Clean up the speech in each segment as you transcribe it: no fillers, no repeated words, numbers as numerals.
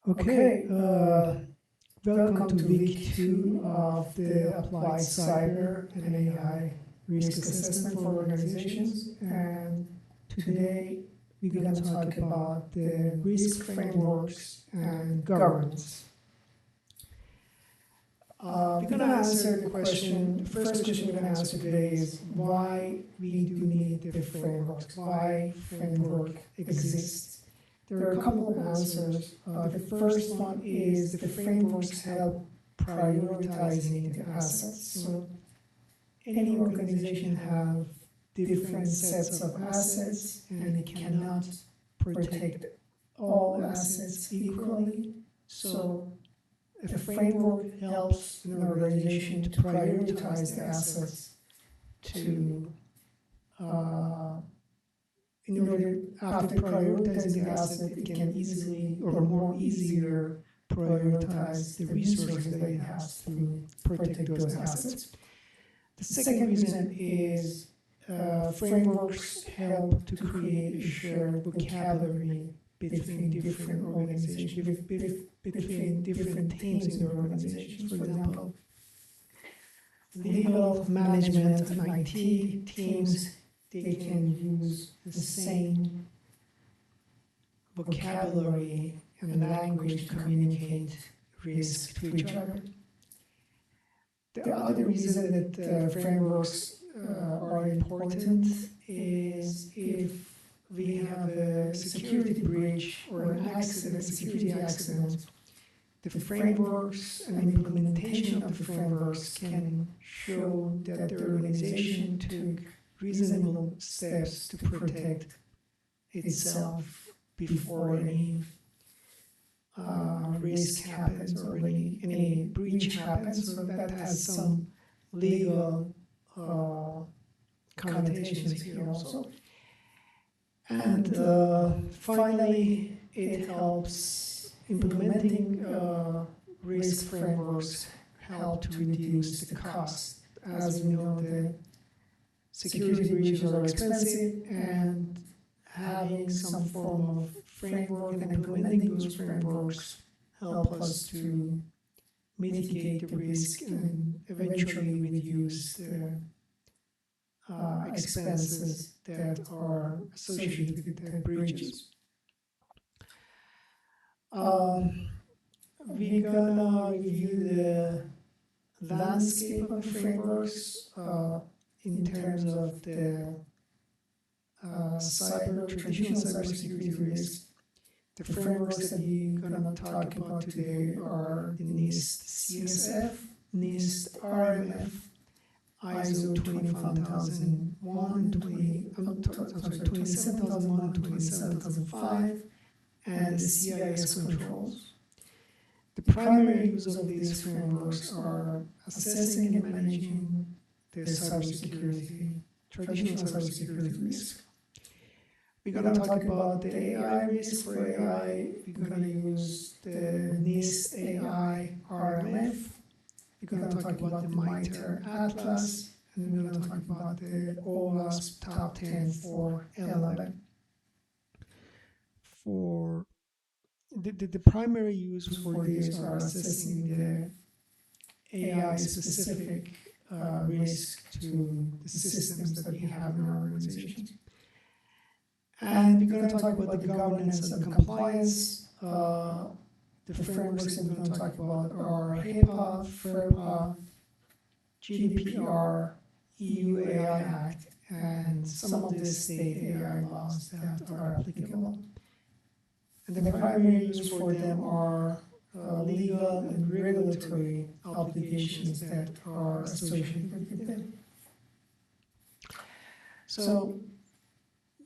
Okay, welcome to week 2 of the Applied Cyber and AI Risk Assessment for Organizations. And today we're going to talk about the risk frameworks and governance. We're going to answer the question, the first question we're going to answer today is why we do need the frameworks, why framework exists. There are a couple of answers. The first one is the frameworks help prioritizing the assets. So any organization have different sets of assets and it cannot protect all assets equally. So a framework helps an organization to prioritize the assets to in order, after prioritizing the asset, it can easily or more easier prioritize the resources that it has to protect those assets. The second reason is frameworks help to create a shared vocabulary between different organizations, between different teams in the organizations. For example, legal, management, and IT teams, they can use the same vocabulary and language to communicate risk to each other. The other reason that frameworks are important is if we have a security breach or an accident, a security accident, the frameworks and implementation of the frameworks can show that the organization took reasonable steps to protect itself before any risk happens or any breach happens. So that has some legal connotations here also. And finally, it helps implementing risk frameworks help to reduce the cost. As we know, the security breaches are expensive, and having some form of framework and implementing those frameworks help us to mitigate the risk and eventually reduce the expenses that are associated with the breaches. We're gonna review the landscape of frameworks in terms of the traditional cybersecurity risks. The frameworks that we're going to talk about today are the NIST CSF, NIST RMF, ISO 27001, 27001 and 27005, and the CIS controls. The primary use of these frameworks are assessing and managing the cybersecurity, traditional cybersecurity risk. We're going to talk about the AI risk. For AI, we're going to use the NIST AI RMF. We're going to talk about the MITRE Atlas, and we're going to talk about the OWASP Top 10 for L11. For the primary use for these are assessing the AI-specific risk to the systems that we have in our organizations. And we're going to talk about the governance and compliance. The frameworks that we're going to talk about are HIPAA, FERPA, GDPR, EU AI Act, and some of the state AI laws that are applicable. And the primary use for them are legal and regulatory obligations that are associated with them. So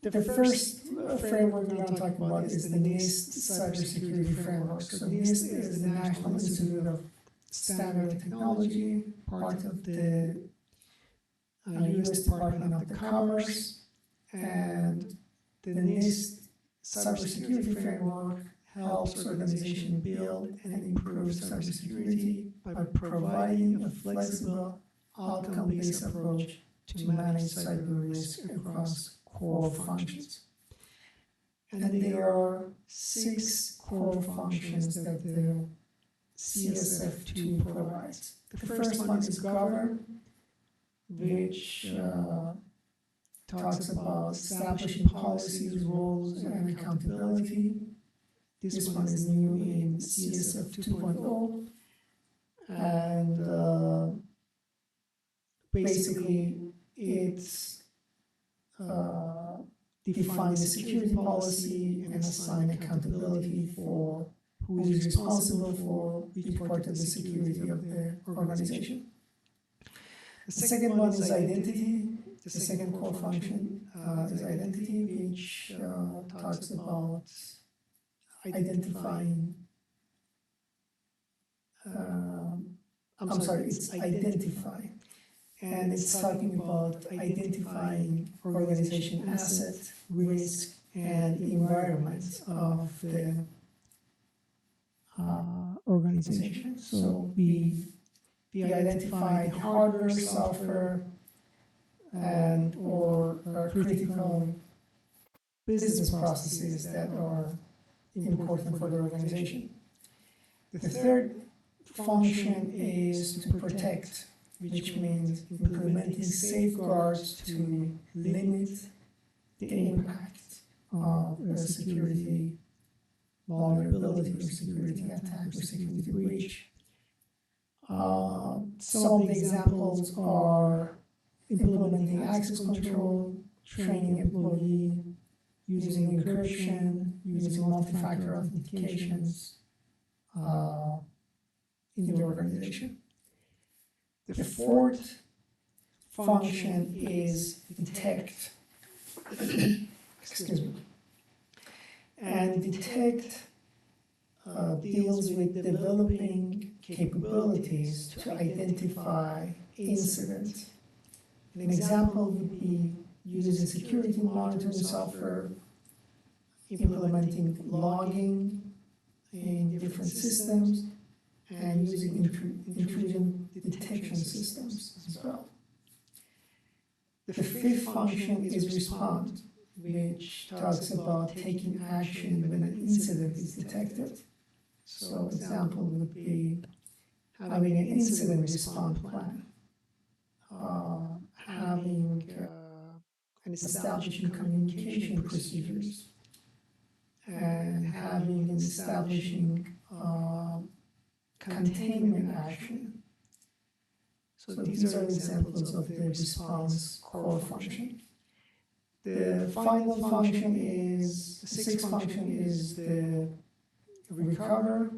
the first framework we're going to talk about is the NIST Cybersecurity Framework. So NIST is the National Institute of Standard Technology, part of the U.S. Department of Commerce, and the NIST Cybersecurity Framework helps organizations build and improve cybersecurity by providing a flexible, outcome-based approach to manage cyber risk across core functions. And there are 6 core functions that the CSF2 provides. The first one is govern, which talks about establishing policies, roles, and accountability. This one is new in CSF 2.0, and basically it's define the security policy and assign accountability for who is responsible for each part of the security of the organization. The second one is identity. The second core function is identity, which talks about identifying, it's identify. And it's talking about identifying organization assets, risk, and environment of the organization. So we identify the hardware, software, and or critical business processes that are important for the organization. The third function is to protect, which means implementing safeguards to limit the impact of a security vulnerability or security attack or security breach. Some of the examples are implementing access control, training employee, using encryption, using multi-factor authentications in the organization. The fourth function is detect. Excuse me. And detect deals with developing capabilities to identify incidents. An example would be using security monitoring software, implementing logging in different systems, and using intrusion detection systems as well. The fifth function is respond, which talks about taking action when an incident is detected. So example would be having an incident response plan, having and establishing communication procedures, and having and establishing containment action. So these are examples of the response core function. The final function is, the sixth function is the recover,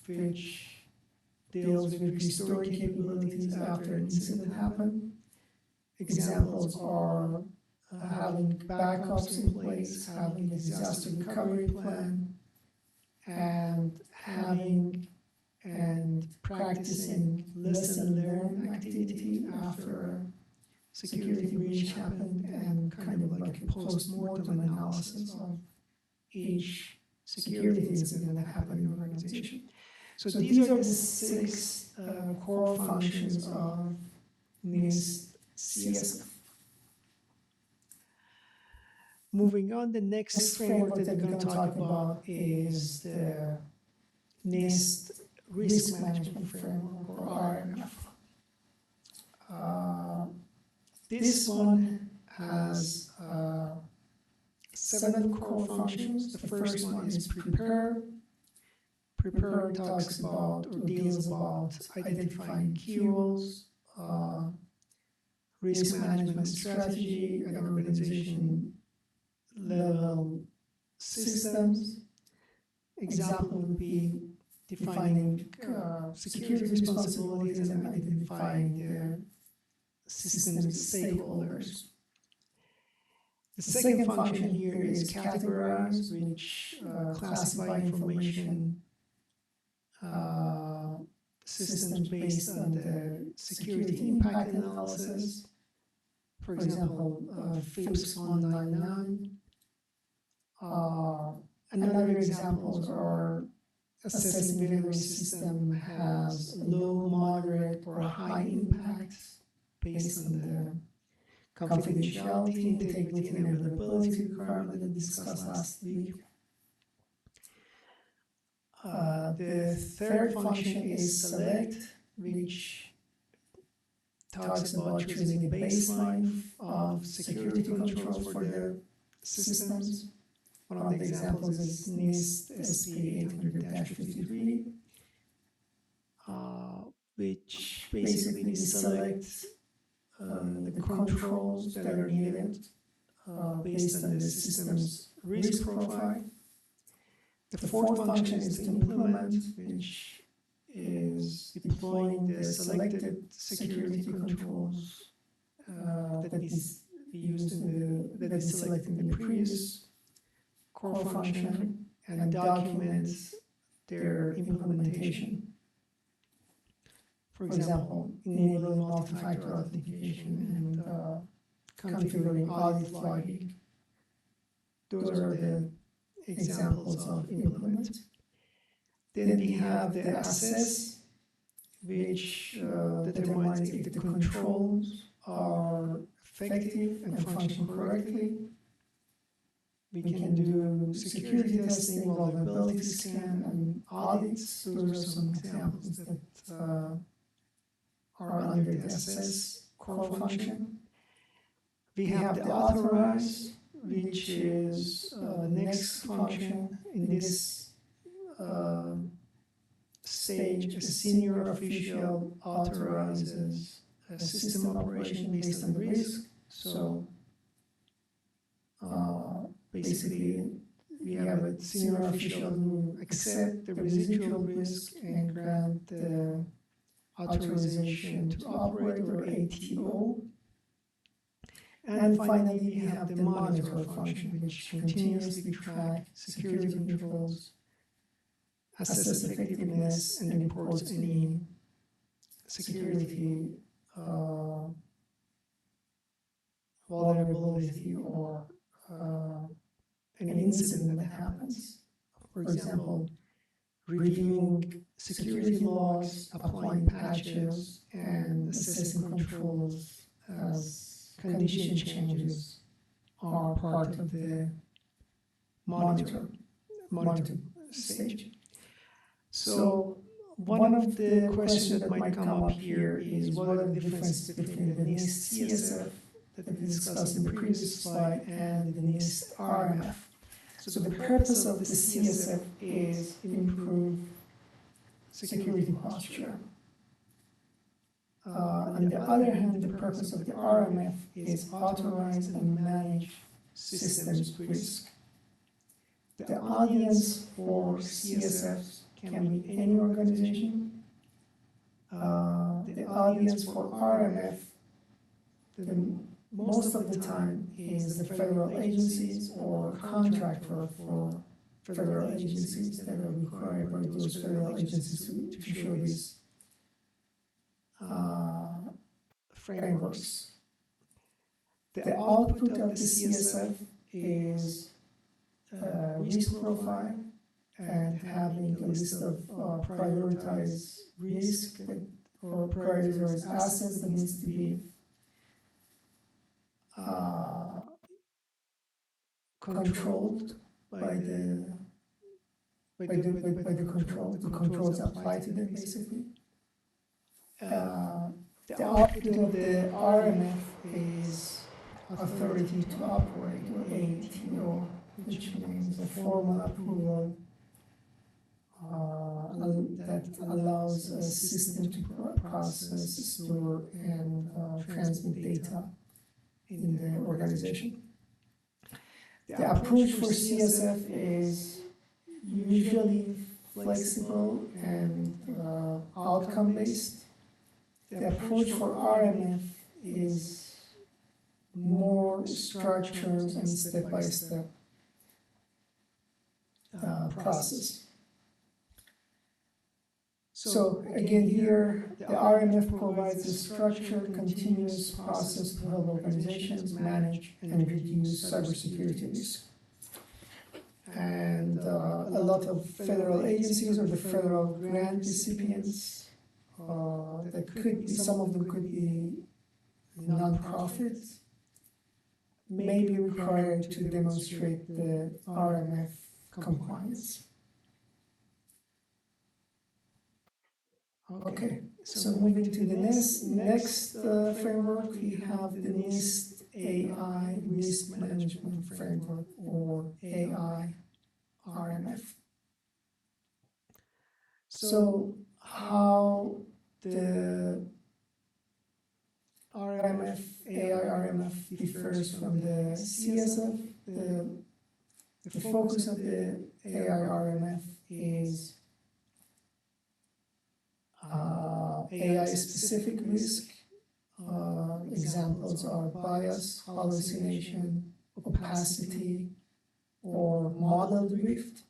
which deals with restoring capabilities after an incident happened. Examples are having backups in place, having a disaster recovery plan, and having and practicing lesson learned activity after a security breach happened, and kind of like a post-mortem analysis of each security incident that happened in your organization. So these are the six core functions of NIST CSF. Moving on, the next framework that we're going to talk about is the NIST Risk Management Framework, or RMF. This one has 7 core functions. The first one is prepare. Prepare talks about or deals about identifying key roles, risk management strategy, and organization level systems. Example would be defining security responsibilities and identifying the system stakeholders. The second function here is categorize, which classify information systems based on the security impact analysis. For example, FIPS 199. Another examples are assessing whether a system has low, moderate, or high impact based on the confidentiality, integrity, and availability requirement that we discussed last week. The third function is select, which talks about choosing a baseline of security controls for the systems. One of the examples is NIST SP800-53, which basically selects the controls that are needed based on the system's risk profile. The fourth function is to implement, which is deploying the selected security controls that is used that is selected in the previous core function and documents their implementation. For example, enabling multi-factor authentication and configuring audit logging. Those are the examples of implement. Then we have the assess, which determines if the controls are effective and function correctly. We can do security testing, vulnerability scan, and audits. Those are some examples that are under the assess core function. We have the authorize, which is the next function in this stage. A senior official authorizes a system operation based on the risk. So basically, we have a senior official who accepts the residual risk and grant the authorization to operate, or ATO. And finally, we have the monitor function, which continuously tracks security controls, assess effectiveness, and reports any security vulnerability or any incident that happens. For example, reviewing security logs, applying patches, and assessing controls as condition changes are part of the monitor stage. So one of the questions that might come up here is what are the differences between the NIST CSF that we discussed in the previous slide and the NIST RMF. So the purpose of the CSF is improve security posture. On the other hand, the purpose of the RMF is authorize and manage systems risk. The audience for CSFs can be any organization. The audience for RMF, most of the time, is the federal agencies or contractor for federal agencies that are required by those federal agencies to show these frameworks. The output of the CSF is risk profile and having a list of prioritized risk or prioritized assets that needs to be controlled by the controls applied to them, basically. The output of the RMF is authority to operate, or ATO, which means a formal approval that allows a system to process, store, and transmit data in the organization. The approach for CSF is usually flexible and outcome-based. The approach for RMF is more structured and step-by-step process. So again, here the RMF provides a structured, continuous process to help organizations manage and reduce cybersecurity risk. And a lot of federal agencies or the federal grant recipients, that could be, some of them could be nonprofits, may be required to demonstrate the RMF compliance. Okay, so moving to the next framework, we have the NIST AI Risk Management Framework, or AI RMF. So how the RMF, AI RMF differs from the CSF, the focus of the AI RMF is AI-specific risk. Examples are bias, hallucination, opacity, or model drift.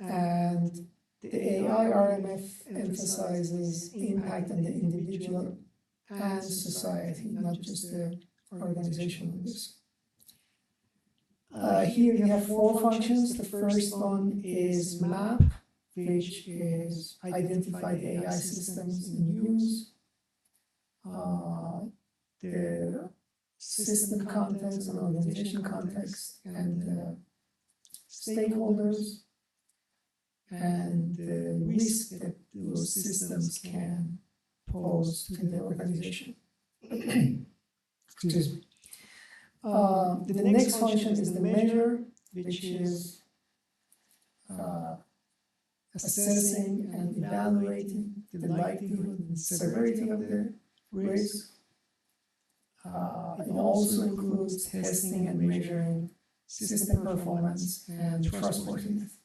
And the AI RMF emphasizes impact on the individual and society, not just the organizational risk. Here we have four functions. The first one is map, which is identify the AI systems in use, the system context and organization context, and stakeholders, and the risk that those systems can pose to the organization. Excuse me. The next function is the measure, which is assessing and evaluating the likelihood and severity of the risk. It also includes testing and measuring system performance and trustworthiness.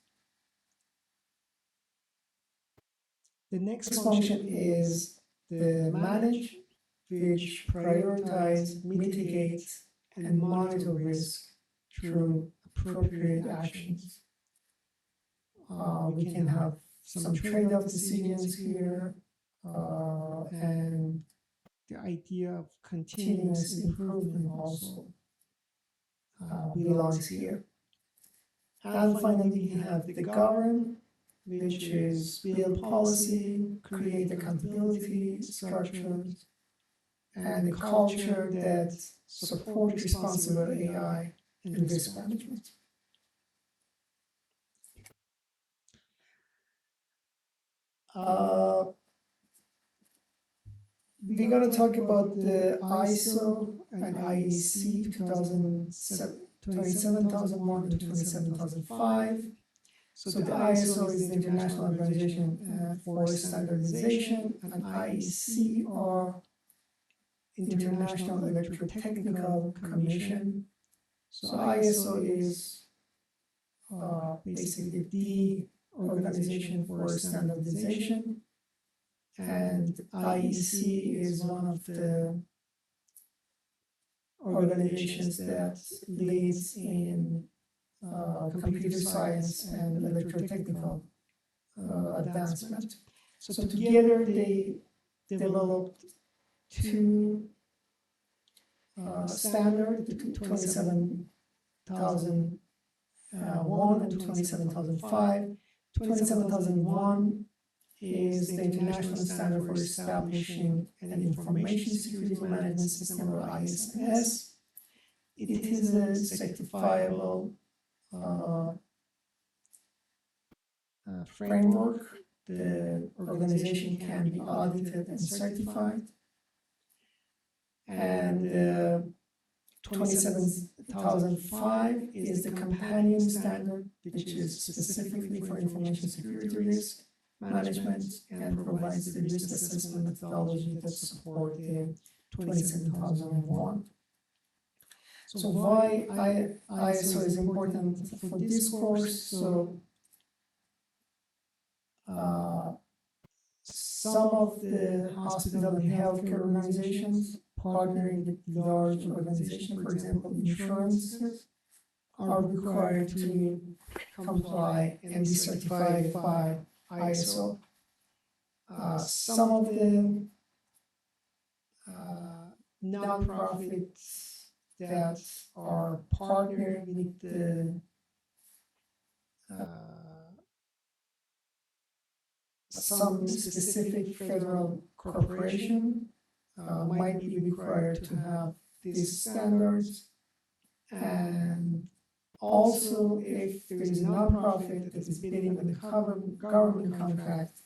The next function is the manage, which prioritize, mitigate, and monitor risk through appropriate actions. We can have some trade-off decisions here, and the idea of continuous improvement also belongs here. And finally, we have the govern, which is build policy, create accountability structures, and a culture that supports responsible AI and risk management. We're going to talk about the ISO and IEC 27001 to 27005. So the ISO is the International Organization for Standardization, and IEC are International Electrotechnical Commission. So ISO is basically the organization for standardization, and IEC is one of the organizations that leads in computer science and electrotechnical advancement. So together they developed two standards, 27001 and 27005. 27001 is the international standard for establishing an information security management system, or ISMS. It is a certifiable framework. The organization can be audited and certified. And 27005 is the companion standard, which is specifically for information security risk management and provides the risk assessment methodology that support the 27001. So why ISO is important for this course? So some of the hospital and healthcare organizations partnering with large organizations, for example, insurances, are required to comply and be certified by ISO. Some of the nonprofits that are partnered with the some specific federal corporation might be required to have these standards. And also, if there is a nonprofit that is bidding on the government contract,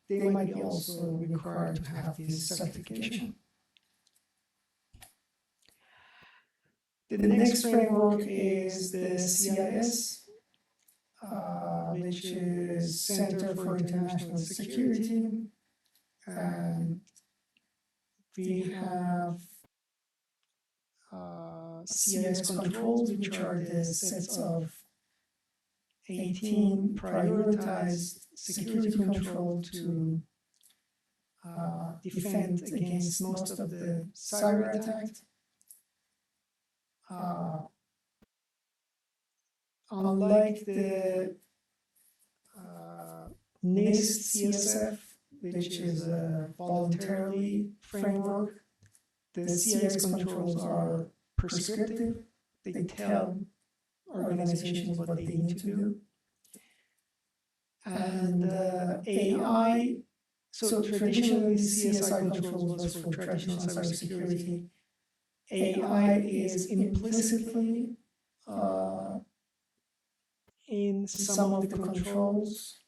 they might be also required to have this certification. The next framework is the CIS, which is Center for International Security, and we have CIS controls, which are the sets of 18 prioritized security control to defend against most of the cyber attacks. Unlike the NIST CSF, which is a voluntarily framework, the CIS controls are prescriptive. They tell organizations what they need to do. And AI, so traditionally CSI controls was for traditional cybersecurity. AI is implicitly in some of the controls,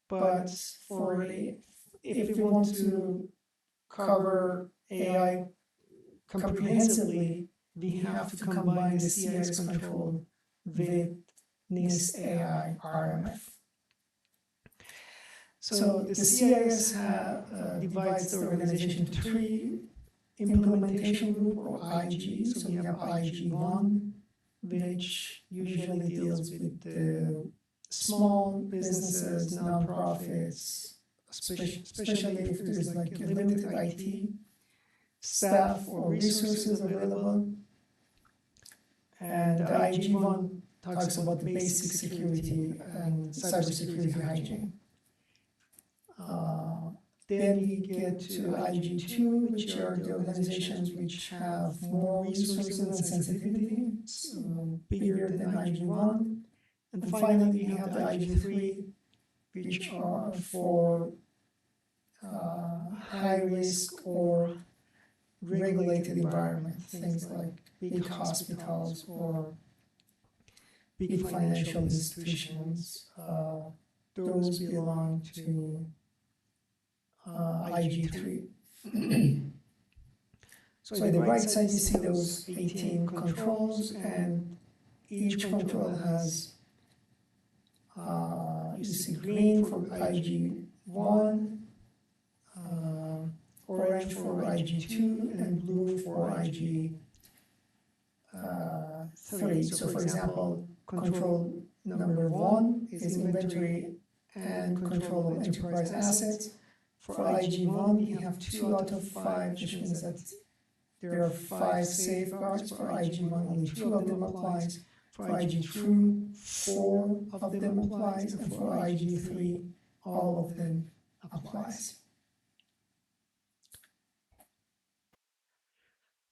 but if we want to cover AI comprehensively, we have to combine the CIS control with NIST AI RMF. So the CIS divides the organization into three implementation group, or IG. So we have IG1, which usually deals with the small businesses, nonprofits, especially if there's like a limited IT staff or resources available. And the IG1 talks about the basic security and cybersecurity hygiene. Then we get to IG2, which are the organizations which have more resources and sensitivity, so bigger than IG1. And finally, we have the IG3, which are for high risk or regulated environment, things like big hospitals or big financial institutions. Those belong to IG3. So on the right side, you see those 18 controls, and each control has, you see green for IG1, orange for IG2, and blue for IG3. So for example, control number 1 is inventory and control of enterprise assets. For IG1, we have 2 out of 5, which means that there are 5 safeguards. For IG1, only 2 of them applies. For IG2, 4 of them applies, and for IG3, all of them applies.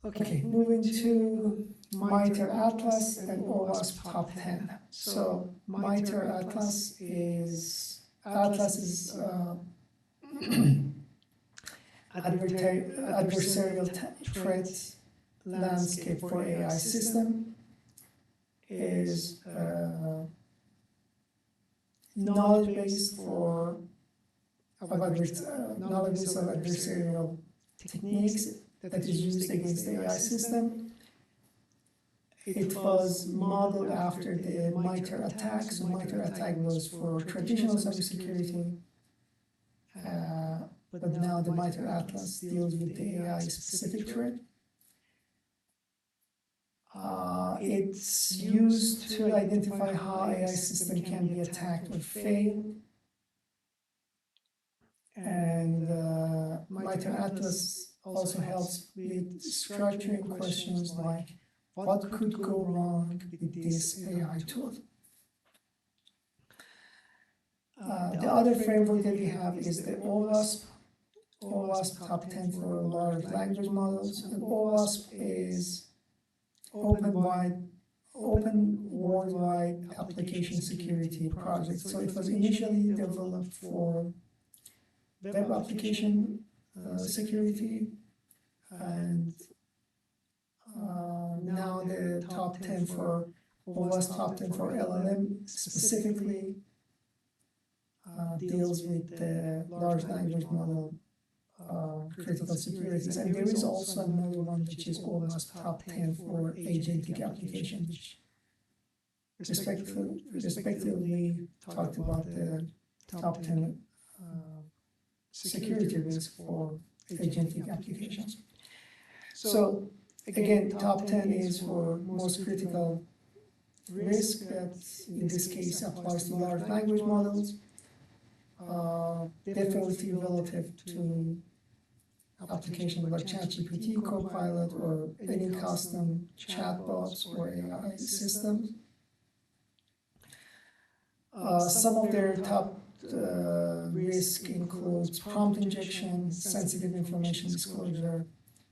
Okay, moving to MITRE Atlas and OWASP Top 10. So MITRE Atlas is adversarial threat landscape for AI system, is knowledge base of adversarial techniques that is used against the AI system. It was modeled after the MITRE attack. So MITRE attack was for traditional cybersecurity, but now the MITRE Atlas deals with the AI specific threat. It's used to identify how AI system can be attacked or fail. And MITRE Atlas also helps with structuring questions like, what could go wrong with this AI tool? The other framework that we have is the OWASP Top 10 for large language models. And OWASP is open worldwide application security project. So it was initially developed for web application security, and now the top 10 for OWASP top 10 for LLM specifically deals with the large language model critical securities. And there is also another one which is almost top 10 for agentic applications, which respectively talked about the top 10 security risk for agentic applications. So again, top 10 is for most critical risk that in this case applies to large language models, definitely relative to applications like ChatGPT, Copilot, or any custom chatbots or AI systems. Some of their top risk includes prompt injection, sensitive information disclosure,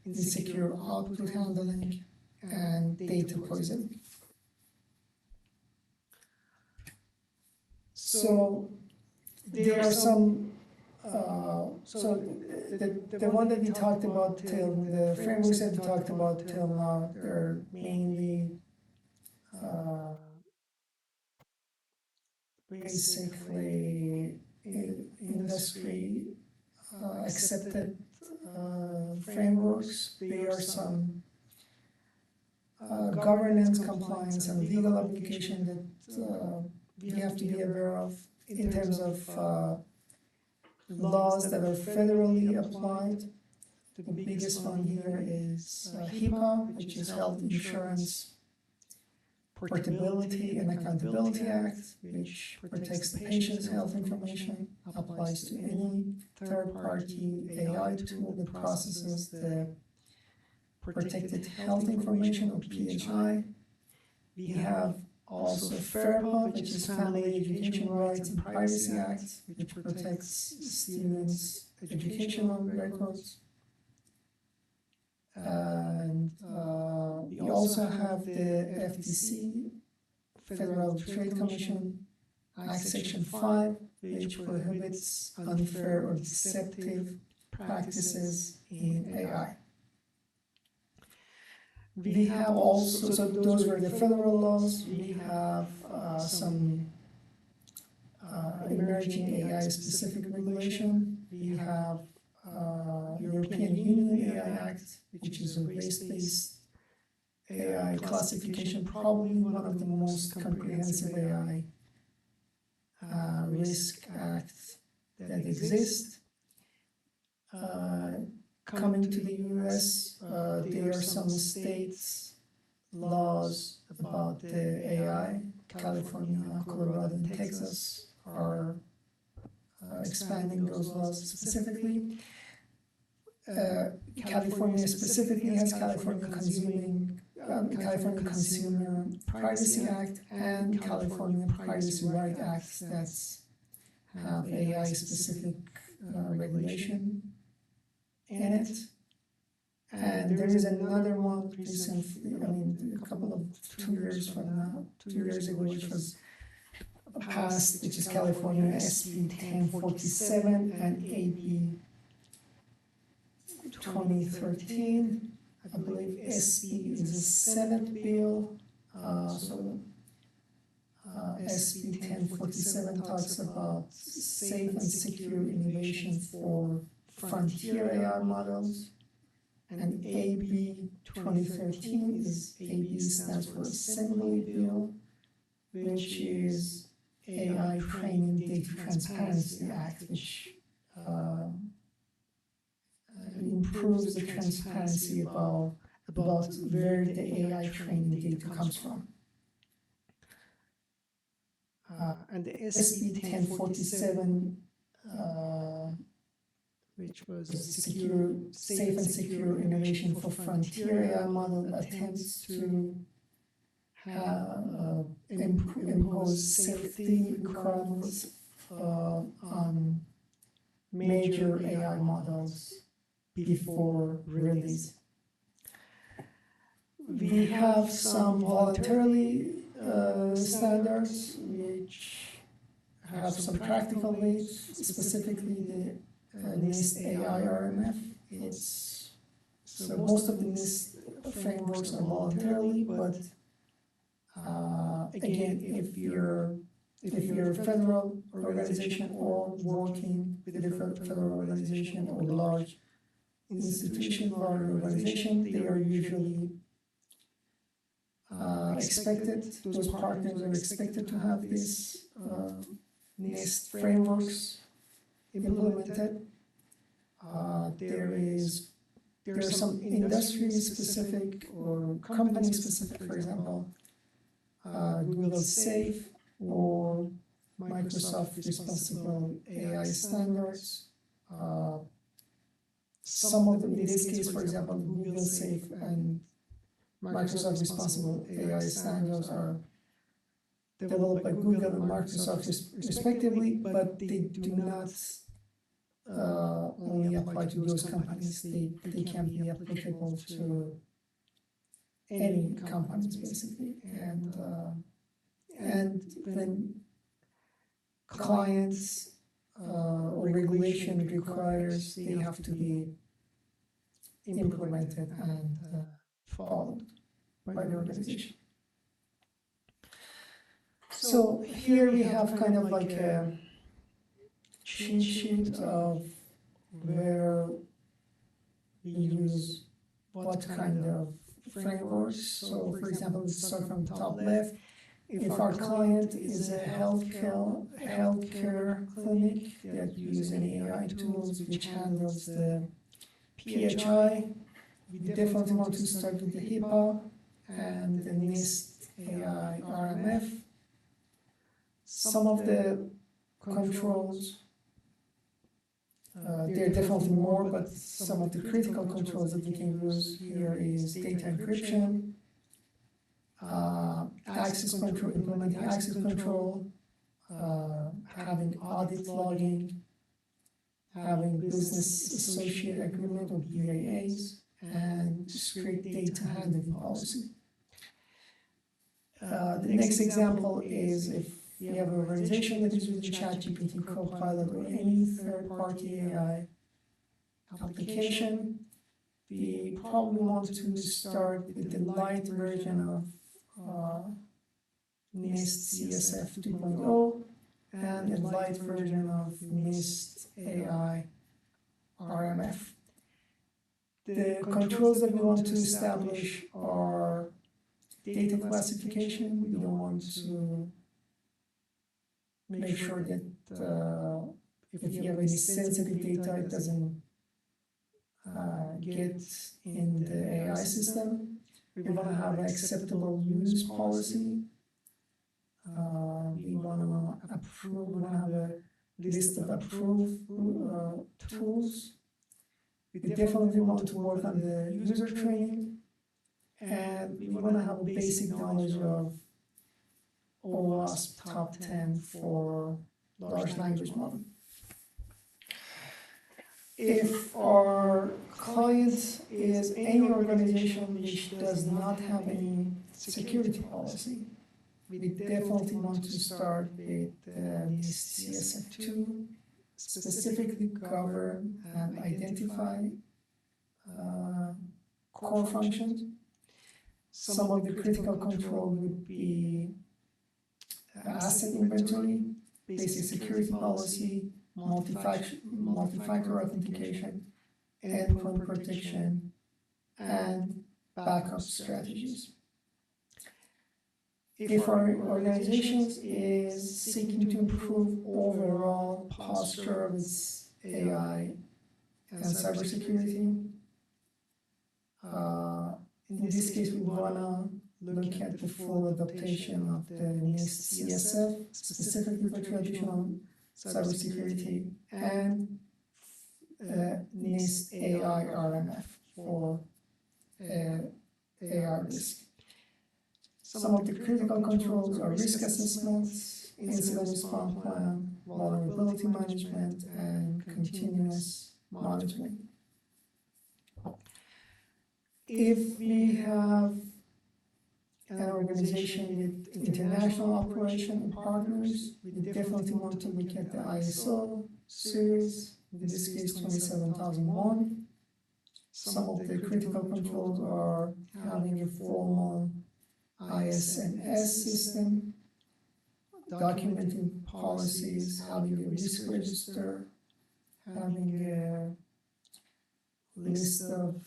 insecure output handling, and data poisoning. So there are some, the one that we talked about till, the frameworks that we talked about till now, they're mainly basically industry accepted frameworks. There are some governance, compliance, and legal application that we have to be aware of in terms of laws that are federally applied. The biggest one here is HIPAA, which is Health Insurance Portability and Accountability Act, which protects the patient's health information, applies to any third-party AI tool that processes the protected health information, or PHI. We have also FAIRPA, which is Family Education Rights and Privacy Act, which protects students' educational records. And we also have the FTC, Federal Trade Commission Act Section 5, which prohibits unfair or deceptive practices in AI. We have also, so those were the federal laws. We have some emerging AI-specific regulation. We have European Union AI Act, which is a race-based AI classification, probably one of the most comprehensive AI risk acts that exist. Coming to the US, there are some states' laws about the AI. California, Colorado, and Texas are expanding those laws specifically. California specifically has California Consumer Privacy Act and California Privacy Right Act that have AI-specific regulation in it. And there is another one recently, a couple of 2 years from now, 2 years ago, which was passed, which is California SB 1047 and AB 2013. I believe SB is a Senate bill. SB 1047 talks about safe and secure innovation for frontier AI models. And AB 2013 is, AB stands for Assembly Bill, which is AI Training Data Transparency Act, which improves the transparency about where the AI training data comes from. And the SB 1047, which was safe and secure innovation for frontier AI model, attempts to impose safety requirements on major AI models before release. We have some voluntarily standards which have some practical weight, specifically the NIST AI RMF. So most of the NIST frameworks are voluntarily, but again, if you're if you're a federal organization or working with a federal organization or large institution, large organization, they are usually expected, those partners are expected to have these NIST frameworks implemented. There are some industry specific or company specific, for example, Google Safe or Microsoft Responsible AI standards. Some of them, in this case, for example, Google Safe and Microsoft Responsible AI standards are developed by Google and Microsoft respectively, but they do not only apply to those companies. They can be applicable to any companies basically, and when clients or regulation requires, they have to be implemented and followed by the organization. So here we have kind of like a cheat sheet of where we use what kind of frameworks. So for example, let's start from the top left. If our client is a healthcare clinic that uses any AI tools which handles the PHI, we definitely want to start with the HIPAA and the NIST AI RMF. Some of the controls, there are definitely more, but some of the critical controls that you can use here is data encryption, access control, implementing access control, having audit logging, having business associate agreement or BAAs, and discrete data handling policy. The next example is if you have an organization that is using ChatGPT, Copilot, or any third-party AI application, we probably want to start with the light version of NIST CSF 2.0 and a light version of NIST AI RMF. The controls that we want to establish are data classification. We don't want to make sure that if you have any sensitive data, it doesn't get in the AI system. We want to have an acceptable use policy. We want to approve. We want to have a list of approved tools. We definitely want to work on the user training, and we want to have a basic knowledge of OWASP top 10 for large language model. If our client is any organization which does not have any security policy, we definitely want to start with NIST CSF2, specifically govern and identify core functions. Some of the critical control would be asset inventory, basic security policy, multi-factor authentication, endpoint protection, and backup strategies. If our organization is seeking to improve overall posture of its AI and cybersecurity, in this case, we want to look at the full adaptation of the NIST CSF, specifically for traditional cybersecurity, and NIST AI RMF for AI risk. Some of the critical controls are risk assessments, incident response plan, vulnerability management, and continuous monitoring. If we have an organization with international operation and partners, we definitely want to look at the ISO series, in this case 27001. Some of the critical controls are having a formal ISMS system, documenting policies, having a risk register, having a list of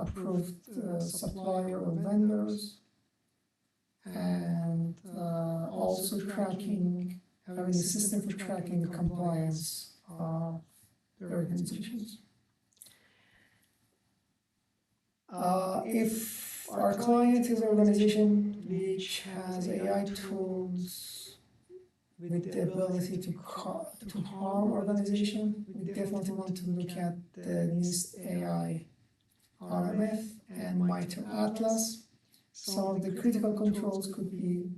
approved supplier or vendors, and also tracking, having a system for tracking the compliance of the organizations. If our client is an organization which has AI tools with the ability to harm organization, we definitely want to look at the NIST AI RMF and MITRE Atlas. Some of the critical controls could be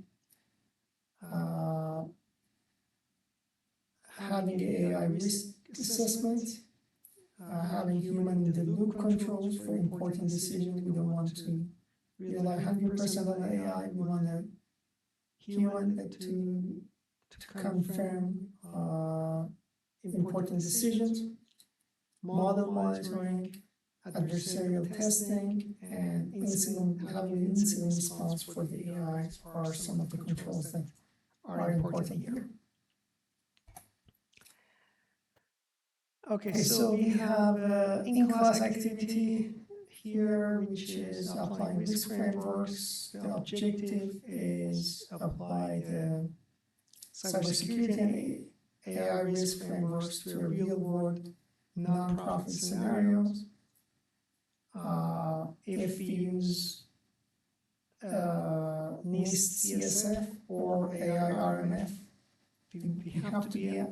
having AI risk assessment, having human in the loop controls for important decisions. We don't want to rely 100% on AI. We want a human to confirm important decisions, model monitoring, adversarial testing, and having an incident response for the AI are some of the controls that are important here. Okay, so we have in-class activity here, which is applying risk frameworks. The objective is apply the cybersecurity and AI risk frameworks to a real-world non-profit scenarios. If we use NIST CSF or AI RMF, we have to be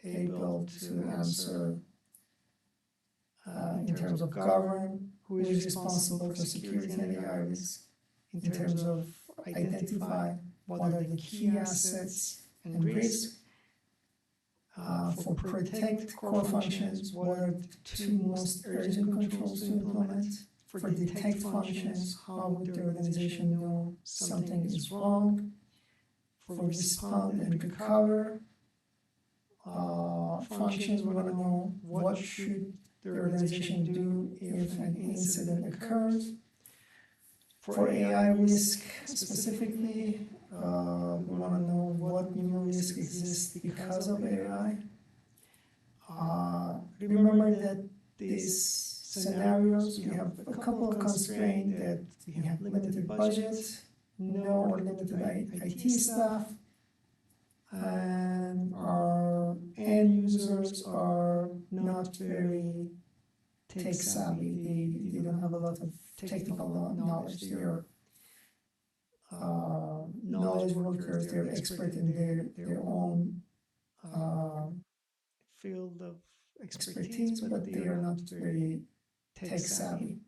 able to answer in terms of govern, who is responsible for security and AI risk, in terms of identify what are the key assets and risks, for protect core functions, what are the two most urgent controls to implement, for detect functions, how would the organization know something is wrong, for respond and recover functions, we want to know what should the organization do if an incident occurs. For AI risk specifically, we want to know what new risk exists because of AI. Remember that these scenarios, we have a couple of constraints that we have limited budget, no or limited IT staff, and our end users are not very tech savvy. They don't have a lot of technical knowledge. They are knowledge workers. They're expert in their own field of expertise, but they are not very tech savvy.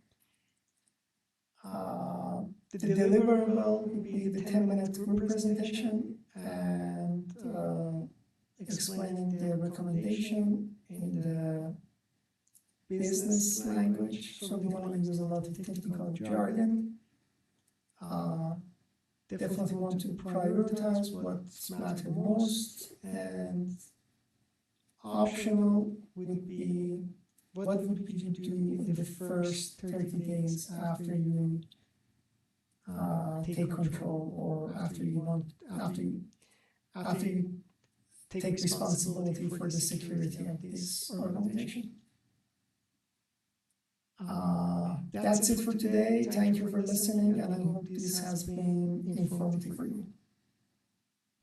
The deliverable would be the 10-minute group presentation and explaining the recommendation in the business language. So we don't want to use a lot of technical jargon. Definitely want to prioritize what's matter most, and optional would be what would you do in the first 30 days after you take control, or after you take responsibility for the security of this organization. That's it for today. Thank you for listening, and I hope this has been informative for you.